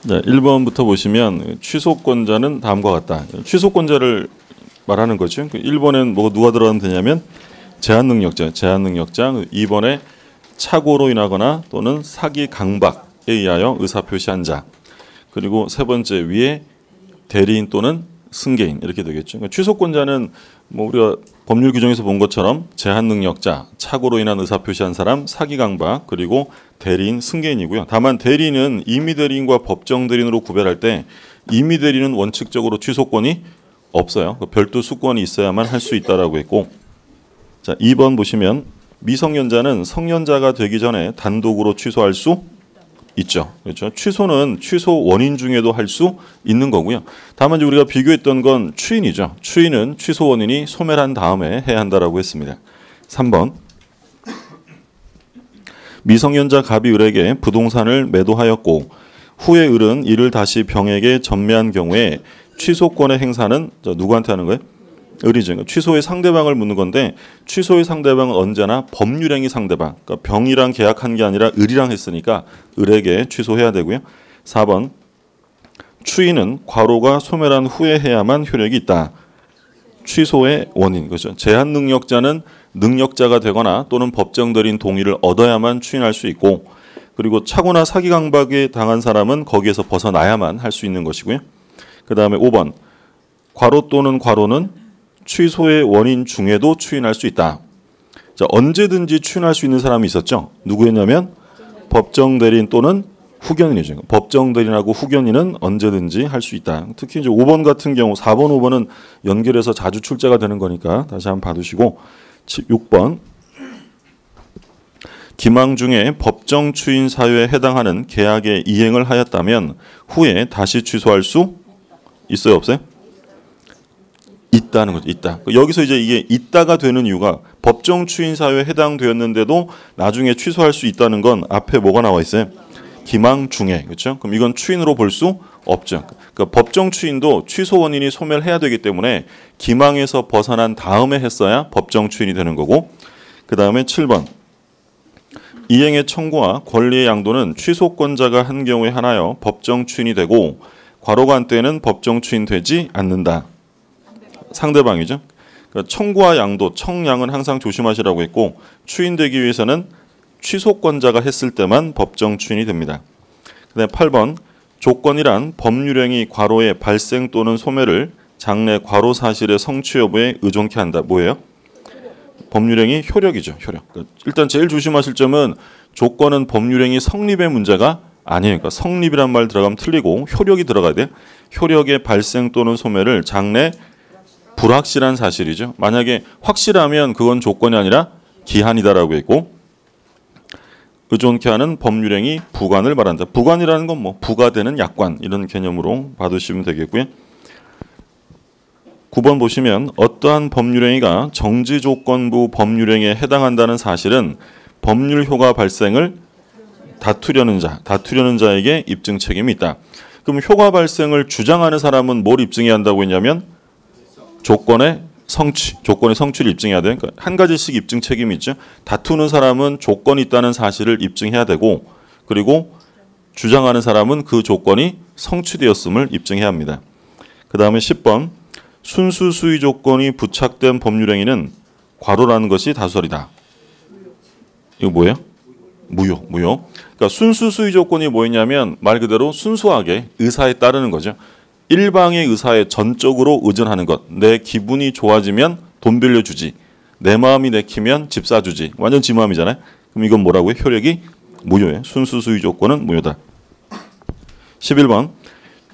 네, 1번부터 보시면 취소권자는 다음과 같다. 취소권자를 말하는 거죠. 1번엔 뭐 누가 들어가면 되냐면 제한능력자, 2번에 착오로 인하거나 또는 사기 강박에 의하여 의사표시한 자, 그리고 세 번째 위에 대리인 또는 승계인 이렇게 되겠죠. 그러니까 취소권자는 뭐 우리가 법률 규정에서 본 것처럼 제한능력자, 착오로 인한 의사표시한 사람, 사기 강박, 그리고 대리인, 승계인이고요. 다만 대리인은 임의 대리인과 법정 대리인으로 구별할 때 임의 대리인은 원칙적으로 취소권이 없어요. 별도 수권이 있어야만 할 수 있다라고 했고, 자 2번 보시면 미성년자는 성년자가 되기 전에 단독으로 취소할 수 있죠. 그렇죠. 취소는 취소 원인 중에도 할 수 있는 거고요. 다만 이제 우리가 비교했던 건 추인이죠. 추인은 취소 원인이 소멸한 다음에 해야 한다라고 했습니다. 3번 미성년자 갑이 을에게 부동산을 매도하였고 후에 을은 이를 다시 병에게 전매한 경우에 취소권의 행사는 누구한테 하는 거예요? 을이죠. 취소의 상대방을 묻는 건데 취소의 상대방은 언제나 법률행위 상대방, 그러니까 병이랑 계약한 게 아니라 을이랑 했으니까 을에게 취소해야 되고요. 4번 추인은 과로가 소멸한 후에 해야만 효력이 있다. 취소의 원인, 그렇죠. 제한능력자는 능력자가 되거나 또는 법정 대리인 동의를 얻어야만 추인할 수 있고, 그리고 착오나 사기 강박에 당한 사람은 거기에서 벗어나야만 할 수 있는 것이고요. 그 다음에 5번 과로 또는 과로는 취소의 원인 중에도 추인할 수 있다. 자, 언제든지 추인할 수 있는 사람이 있었죠. 누구였냐면 법정 대리인 또는 후견인이죠. 법정 대리인하고 후견인은 언제든지 할 수 있다. 특히 이제 5번 같은 경우 4번, 5번은 연결해서 자주 출제가 되는 거니까 다시 한번 봐두시고, 6번 기망 중에 법정 추인 사유에 해당하는 계약의 이행을 하였다면 후에 다시 취소할 수 있어요, 없어요? 있다는 거죠. 있다. 여기서 이제 이게 있다가 되는 이유가 법정 추인 사유에 해당되었는데도 나중에 취소할 수 있다는 건 앞에 뭐가 나와 있어요? 기망 중에. 그렇죠? 그럼 이건 추인으로 볼 수 없죠. 그러니까 법정 추인도 취소 원인이 소멸해야 되기 때문에 기망에서 벗어난 다음에 했어야 법정 추인이 되는 거고, 그 다음에 7번 이행의 청구와 권리의 양도는 취소권자가 한 경우에 하나여 법정 추인이 되고 과로가 한 때에는 법정 추인되지 않는다. 상대방이죠. 그러니까 청구와 양도, 청량은 항상 조심하시라고 했고 추인되기 위해서는 취소권자가 했을 때만 법정 추인이 됩니다. 그다음에 8번 조건이란 법률행위 과로의 발생 또는 소멸을 장래 과로 사실의 성취 여부에 의존케 한다. 뭐예요? 법률행위 효력이죠. 효력. 일단 제일 조심하실 점은 조건은 법률행위 성립의 문제가 아니에요. 그러니까 성립이란 말 들어가면 틀리고 효력이 들어가야 돼요. 효력의 발생 또는 소멸을 장래 불확실한 사실이죠. 만약에 확실하면 그건 조건이 아니라 기한이다라고 했고, 의존케 하는 법률행위 부관을 말한다. 부관이라는 건 뭐 부과되는 약관 이런 개념으로 봐두시면 되겠고요. 9번 보시면 어떠한 법률행위가 정지조건부 법률행위에 해당한다는 사실은 법률 효과 발생을 다투려는 자에게 입증 책임이 있다. 그럼 효과 발생을 주장하는 사람은 뭘 입증해야 한다고 했냐면 조건의 성취를 입증해야 돼요. 그러니까 한 가지씩 입증 책임이 있죠. 다투는 사람은 조건이 있다는 사실을 입증해야 되고, 그리고 주장하는 사람은 그 조건이 성취되었음을 입증해야 합니다. 그 다음에 10번 순수 수의 조건이 부착된 법률행위는 과로라는 것이 다수설이다. 이거 뭐예요? 무효. 그러니까 순수 수의 조건이 뭐였냐면 말 그대로 순수하게 의사에 따르는 거죠. 일방의 의사에 전적으로 의존하는 것. 내 기분이 좋아지면 돈 빌려주지. 내 마음이 내키면 집 사주지. 완전 지 마음이잖아요. 그럼 이건 뭐라고요? 효력이 무효예요. 순수 수의 조건은 무효다. 11번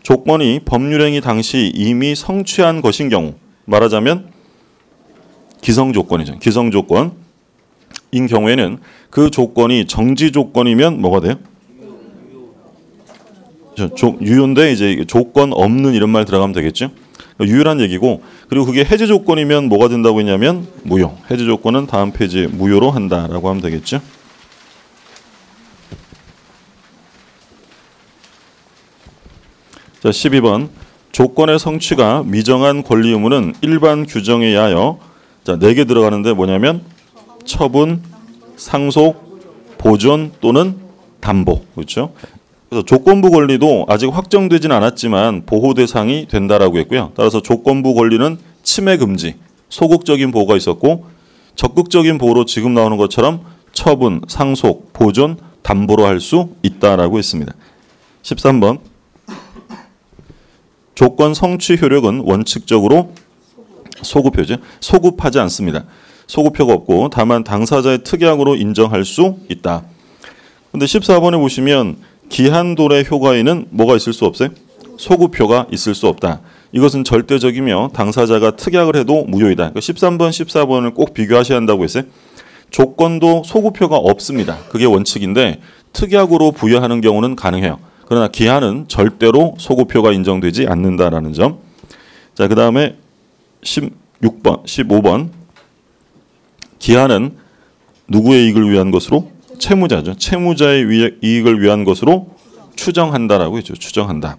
조건이 법률행위 당시 이미 성취한 것인 경우, 말하자면 기성조건이죠. 기성조건인 경우에는 그 조건이 정지조건이면 뭐가 돼요? 유효인데 이제 조건 없는 이런 말 들어가면 되겠죠. 유효란 얘기고, 그리고 그게 해제 조건이면 뭐가 된다고 했냐면 무효. 해제 조건은 다음 페이지에 무효로 한다라고 하면 되겠죠. 자 12번 조건의 성취가 미정한 권리 의무는 일반 규정에 의하여 자 4개 들어가는데 뭐냐면 처분, 상속, 보존 또는 담보. 그렇죠? 그래서 조건부 권리도 아직 확정되진 않았지만 보호 대상이 된다라고 했고요. 따라서 조건부 권리는 침해 금지, 소극적인 보호가 있었고 적극적인 보호로 지금 나오는 것처럼 처분, 상속, 보존, 담보로 할 수 있다라고 했습니다. 13번. 조건 성취 효력은 원칙적으로 소급표죠. 소급하지 않습니다. 소급표가 없고 다만 당사자의 특약으로 인정할 수 있다. 근데 14번에 보시면 기한도래 효과에는 뭐가 있을 수 없어요? 소급표가 있을 수 없다. 이것은 절대적이며 당사자가 특약을 해도 무효이다. 그러니까 13번, 14번을 꼭 비교하셔야 한다고 했어요. 조건도 소급표가 없습니다. 그게 원칙인데 특약으로 부여하는 경우는 가능해요. 그러나 기한은 절대로 소급표가 인정되지 않는다라는 점. 자, 그 다음에 16번, 15번. 기한은 누구의 이익을 위한 것으로? 채무자죠. 채무자의 이익을 위한 것으로 추정한다라고 했죠. 추정한다.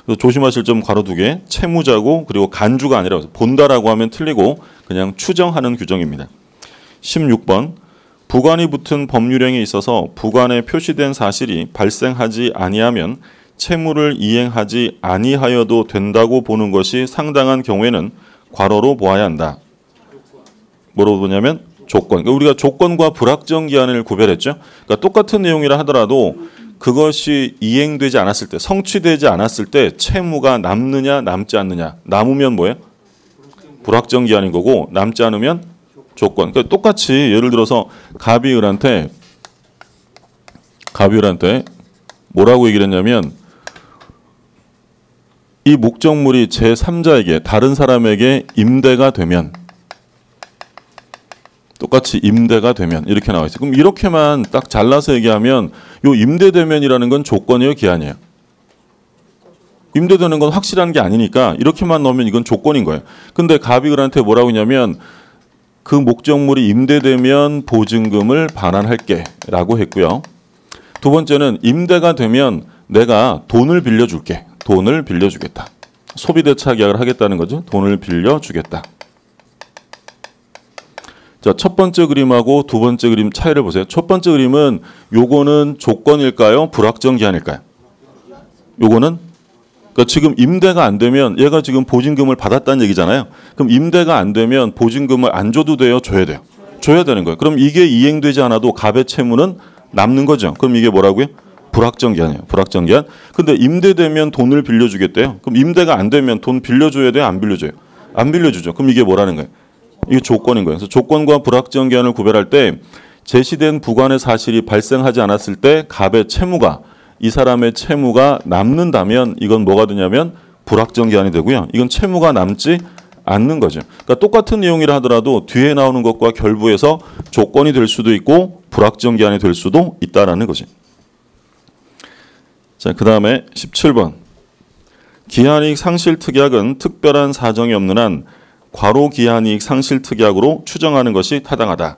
그래서 조심하실 점 괄호 2개. 채무자고 그리고 간주가 아니라 본다라고 하면 틀리고 그냥 추정하는 규정입니다. 16번. 부관이 붙은 법률행위에 있어서 부관에 표시된 사실이 발생하지 아니하면 채무를 이행하지 아니하여도 된다고 보는 것이 상당한 경우에는 괄호로 보아야 한다. 뭐로 보냐면 조건. 그러니까 우리가 조건과 불확정 기한을 구별했죠. 그러니까 똑같은 내용이라 하더라도 그것이 이행되지 않았을 때, 성취되지 않았을 때 채무가 남느냐 남지 않느냐. 남으면 뭐예요? 불확정 기한인 거고 남지 않으면 조건. 그러니까 똑같이 예를 들어서 갑이을한테 뭐라고 얘기를 했냐면 이 목적물이 제3자에게 다른 사람에게 임대가 되면 똑같이 임대가 되면 이렇게 나와 있어요. 그럼 이렇게만 딱 잘라서 얘기하면 요 임대되면이라는 건 조건이에요, 기한이에요? 임대되는 건 확실한 게 아니니까 이렇게만 넣으면 이건 조건인 거예요. 근데 갑이을한테 뭐라고 했냐면 그 목적물이 임대되면 보증금을 반환할게 라고 했고요. 두 번째는 임대가 되면 내가 돈을 빌려줄게. 돈을 빌려주겠다. 소비대차 계약을 하겠다는 거죠. 돈을 빌려주겠다. 자, 첫 번째 그림하고 두 번째 그림 차이를 보세요. 첫 번째 그림은 요거는 조건일까요? 불확정 기한일까요? 요거는 그러니까 지금 임대가 안 되면 얘가 지금 보증금을 받았다는 얘기잖아요. 그럼 임대가 안 되면 보증금을 안 줘도 돼요? 줘야 돼요? 줘야 되는 거예요. 그럼 이게 이행되지 않아도 갑의 채무는 남는 거죠. 그럼 이게 뭐라고요? 불확정 기한이에요. 불확정 기한. 근데 임대되면 돈을 빌려주겠대요. 그럼 임대가 안 되면 돈 빌려줘야 돼요? 안 빌려줘요? 안 빌려주죠. 그럼 이게 뭐라는 거예요? 이게 조건인 거예요. 그래서 조건과 불확정 기한을 구별할 때 제시된 부관의 사실이 발생하지 않았을 때 갑의 채무가 이 사람의 채무가 남는다면 이건 뭐가 되냐면 불확정 기한이 되고요. 이건 채무가 남지 않는 거죠. 그러니까 똑같은 내용이라 하더라도 뒤에 나오는 것과 결부해서 조건이 될 수도 있고 불확정 기한이 될 수도 있다라는 거죠. 자, 그다음에 17번. 기한이익 상실 특약은 특별한 사정이 없는 한 과로 기한이익 상실 특약으로 추정하는 것이 타당하다.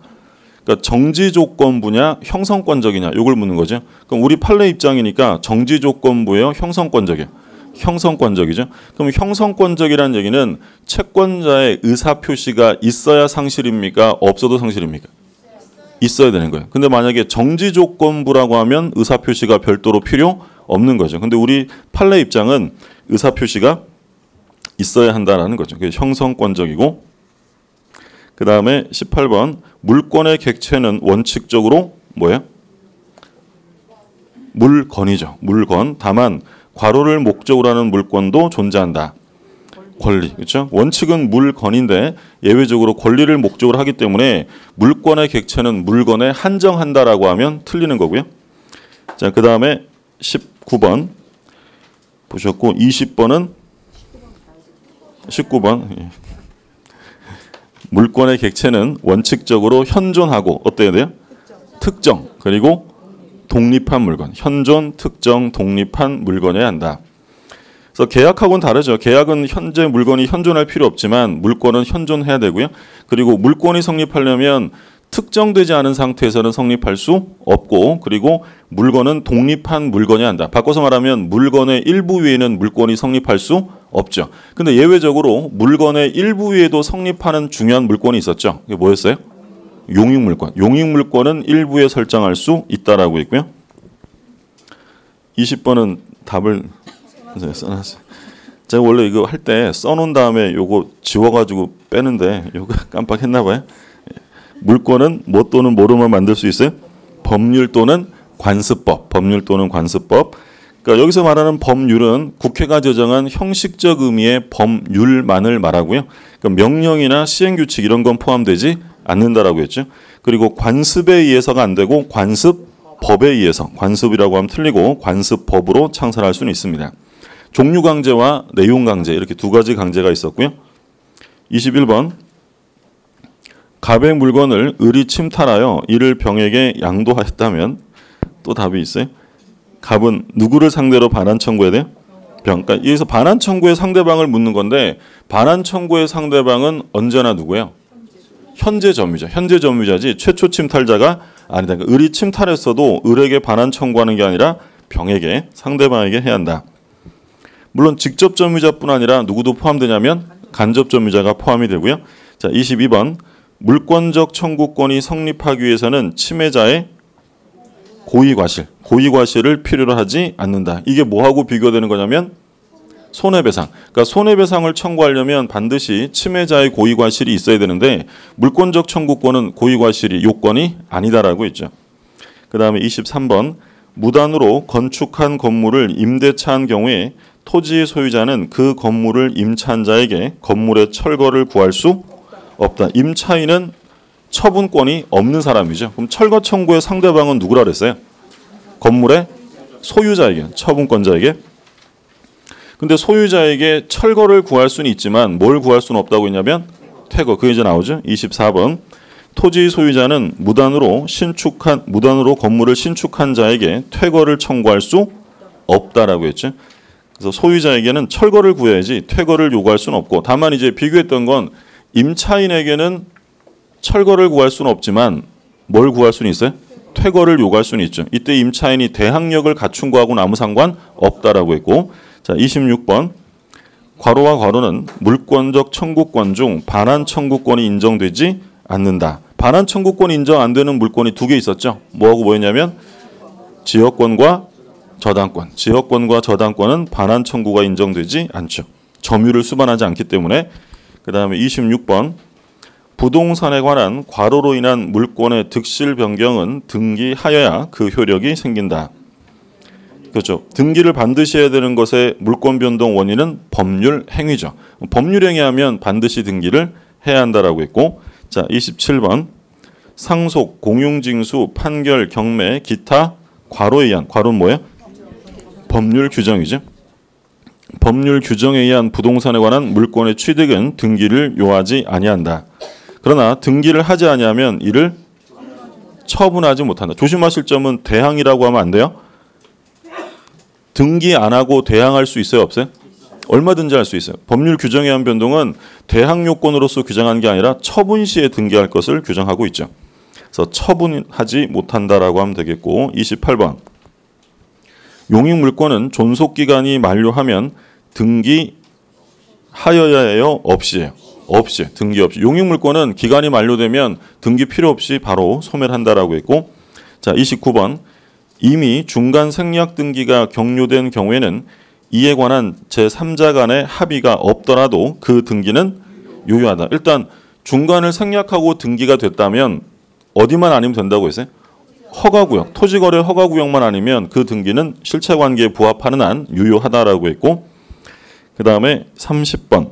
그러니까 정지 조건부냐 형성권적이냐 이걸 묻는 거죠. 그럼 우리 판례 입장이니까 정지 조건부예요, 형성권적이에요. 형성권적이죠. 그럼 형성권적이라는 얘기는 채권자의 의사 표시가 있어야 상실입니까? 없어도 상실입니까? 있어야 되는 거예요. 근데 만약에 정지 조건부라고 하면 의사 표시가 별도로 필요 없는 거죠. 근데 우리 판례 입장은 의사 표시가 있어야 한다라는 거죠. 그게 형성권적이고. 그 다음에 18번. 물권의 객체는 원칙적으로 뭐예요? 물건이죠. 물건. 다만 과로를 목적으로 하는 물권도 존재한다. 권리. 그렇죠? 원칙은 물건인데 예외적으로 권리를 목적으로 하기 때문에 물권의 객체는 물건에 한정한다라고 하면 틀리는 거고요. 자, 그 다음에 19번 보셨고 20번은 19번. 물권의 객체는 원칙적으로 현존하고 어때야 돼요? 특정 그리고 독립한 물건. 현존, 특정, 독립한 물건이어야 한다. 그래서 계약하고는 다르죠. 계약은 현재 물건이 현존할 필요 없지만 물권은 현존해야 되고요. 그리고 물권이 성립하려면 특정되지 않은 상태에서는 성립할 수 없고 그리고 물건은 독립한 물건이어야 한다. 바꿔서 말하면 물건의 일부 위에는 물권이 성립할 수 없죠. 근데 예외적으로 물건의 일부 위에도 성립하는 중요한 물권이 있었죠. 이게 뭐였어요? 용익물권. 용익물권은 일부에 설정할 수 있다라고 있고요. 20번은 답을 써놨어요. 제가 원래 이거 할 때 써놓은 다음에 요거 지워가지고 빼는데 요거 깜빡했나봐요. 물권은 뭐 또는 뭐로만 만들 수 있어요? 법률 또는 관습법. 법률 또는 관습법. 그러니까 여기서 말하는 법률은 국회가 제정한 형식적 의미의 법률만을 말하고요. 그러니까 명령이나 시행규칙 이런 건 포함되지 않는다라고 했죠. 그리고 관습에 의해서가 안 되고 관습법에 의해서, 관습이라고 하면 틀리고 관습법으로 창설할 수는 있습니다. 종류 강제와 내용 강제 이렇게 두 가지 강제가 있었고요. 21번 갑의 물건을 을이 침탈하여 이를 병에게 양도하였다면 또 답이 있어요. 갑은 누구를 상대로 반환 청구해야 돼요? 병. 그러니까 여기서 반환 청구의 상대방을 묻는 건데 반환 청구의 상대방은 언제나 누구예요? 현재 점유자. 현재 점유자지 최초 침탈자가 아니다. 그러니까 을이 침탈했어도 을에게 반환 청구하는 게 아니라 병에게, 상대방에게 해야 한다. 물론 직접 점유자뿐 아니라 누구도 포함되냐면 간접 점유자가 포함이 되고요. 자, 22번 물권적 청구권이 성립하기 위해서는 침해자의 고의과실, 고의과실을 필요로 하지 않는다. 이게 뭐하고 비교되는 거냐면 손해배상. 그러니까 손해배상을 청구하려면 반드시 침해자의 고의과실이 있어야 되는데 물권적 청구권은 고의과실이 요건이 아니다라고 했죠. 그 다음에 23번 무단으로 건축한 건물을 임대차한 경우에 토지의 소유자는 그 건물을 임차한 자에게 건물의 철거를 구할 수 없다. 임차인은 처분권이 없는 사람이죠. 그럼 철거 청구의 상대방은 누구라 그랬어요? 건물의 소유자에게, 처분권자에게. 근데 소유자에게 철거를 구할 수는 있지만 뭘 구할 수는 없다고 했냐면 퇴거. 그게 이제 나오죠. 24번 토지 소유자는 무단으로 건물을 신축한 자에게 퇴거를 청구할 수 없다라고 했죠. 그래서 소유자에게는 철거를 구해야지 퇴거를 요구할 수는 없고, 다만 이제 비교했던 건 임차인에게는 철거를 구할 수는 없지만 뭘 구할 수는 있어요? 퇴거를 요구할 수는 있죠. 이때 임차인이 대항력을 갖춘 거하고는 아무 상관 없다라고 했고, 자 26번 괄호와 괄호는 물권적 청구권 중 반환 청구권이 인정되지 않는다. 반환 청구권이 인정 안 되는 물권이 두 개 있었죠. 뭐하고 뭐였냐면 지역권과 저당권. 지역권과 저당권은 반환 청구가 인정되지 않죠. 점유를 수반하지 않기 때문에. 그 다음에 26번 부동산에 관한 과로로 인한 물권의 득실 변경은 등기하여야 그 효력이 생긴다. 그렇죠. 등기를 반드시 해야 되는 것의 물권 변동 원인은 법률 행위죠. 법률 행위하면 반드시 등기를 해야 한다라고 했고, 자 27번 상속, 공용징수, 판결, 경매, 기타 과로에 의한, 과로는 뭐예요? 법률 규정이죠. 법률 규정에 의한 부동산에 관한 물권의 취득은 등기를 요하지 아니한다. 그러나 등기를 하지 아니하면 이를 처분하지 못한다. 조심하실 점은 대항이라고 하면 안 돼요. 등기 안 하고 대항할 수 있어요, 없어요? 얼마든지 할 수 있어요. 법률 규정에 의한 변동은 대항 요건으로서 규정한 게 아니라 처분 시에 등기할 것을 규정하고 있죠. 그래서 처분하지 못한다라고 하면 되겠고, 28번 용익물권은 존속기간이 만료하면 등기하여야 해요? 없이에요? 없이. 등기 없이. 용익물권은 기간이 만료되면 등기 필요 없이 바로 소멸한다라고 했고, 자 29번 이미 중간 생략 등기가 격려된 경우에는 이에 관한 제3자 간의 합의가 없더라도 그 등기는 유효하다. 일단 중간을 생략하고 등기가 됐다면 어디만 아니면 된다고 했어요? 허가구역, 토지거래 허가구역만 아니면 그 등기는 실체관계에 부합하는 한 유효하다라고 했고, 그 다음에 30번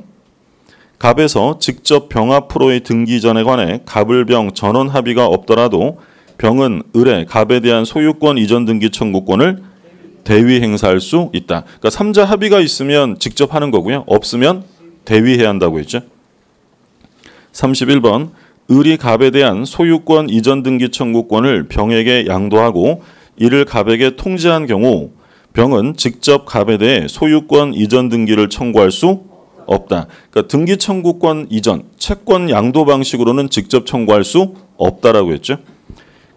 갑에서 직접 병 앞으로의 등기 전에 관해 갑을병 전원 합의가 없더라도 병은 을의 갑에 대한 소유권 이전 등기 청구권을 대위 행사할 수 있다. 그러니까 3자 합의가 있으면 직접 하는 거고요. 없으면 대위해야 한다고 했죠. 31번 을이 갑에 대한 소유권 이전 등기 청구권을 병에게 양도하고 이를 갑에게 통지한 경우 병은 직접 갑에 대해 소유권 이전 등기를 청구할 수 없다. 그러니까 등기 청구권 이전, 채권 양도 방식으로는 직접 청구할 수 없다라고 했죠.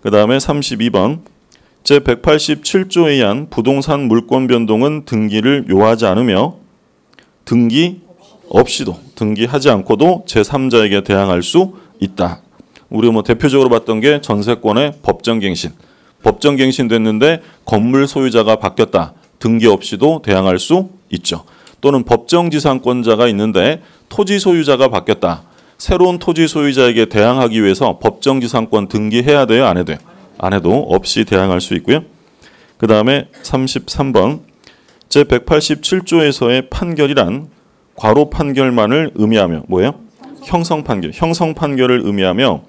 그 다음에 32번 제187조에 의한 부동산 물권 변동은 등기를 요하지 않으며 등기 없이도, 등기하지 않고도 제3자에게 대항할 수 있다. 우리가 뭐 대표적으로 봤던 게 전세권의 법정갱신. 법정갱신됐는데 건물 소유자가 바뀌었다. 등기 없이도 대항할 수 있죠. 또는 법정지상권자가 있는데 토지 소유자가 바뀌었다. 새로운 토지 소유자에게 대항하기 위해서 법정지상권 등기해야 돼요? 안 해도 돼요? 안 해도 없이 대항할 수 있고요. 그 다음에 33번 제187조에서의 판결이란 과로 판결만을 의미하며 뭐예요? 형성 판결. 형성 판결을 의미하며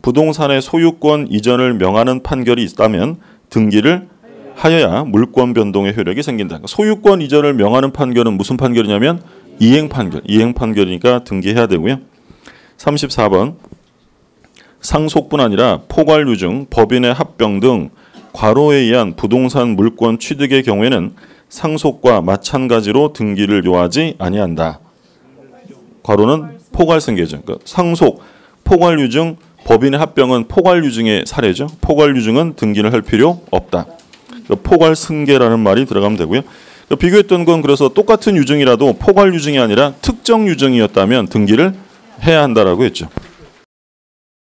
부동산의 소유권 이전을 명하는 판결이 있다면 등기를 하여야 물권 변동의 효력이 생긴다. 그러니까 소유권 이전을 명하는 판결은 무슨 판결이냐면 이행 판결. 이행 판결이니까 등기해야 되고요. 34번 상속뿐 아니라 포괄유증, 법인의 합병 등 과로에 의한 부동산 물권 취득의 경우에는 상속과 마찬가지로 등기를 요하지 아니한다. 과로는 포괄승계죠. 그러니까 상속, 포괄유증, 법인의 합병은 포괄유증의 사례죠. 포괄유증은 등기를 할 필요 없다. 그러니까 포괄승계라는 말이 들어가면 되고요. 그러니까 비교했던 건 그래서 똑같은 유증이라도 포괄유증이 아니라 특정 유증이었다면 등기를 해야 한다라고 했죠.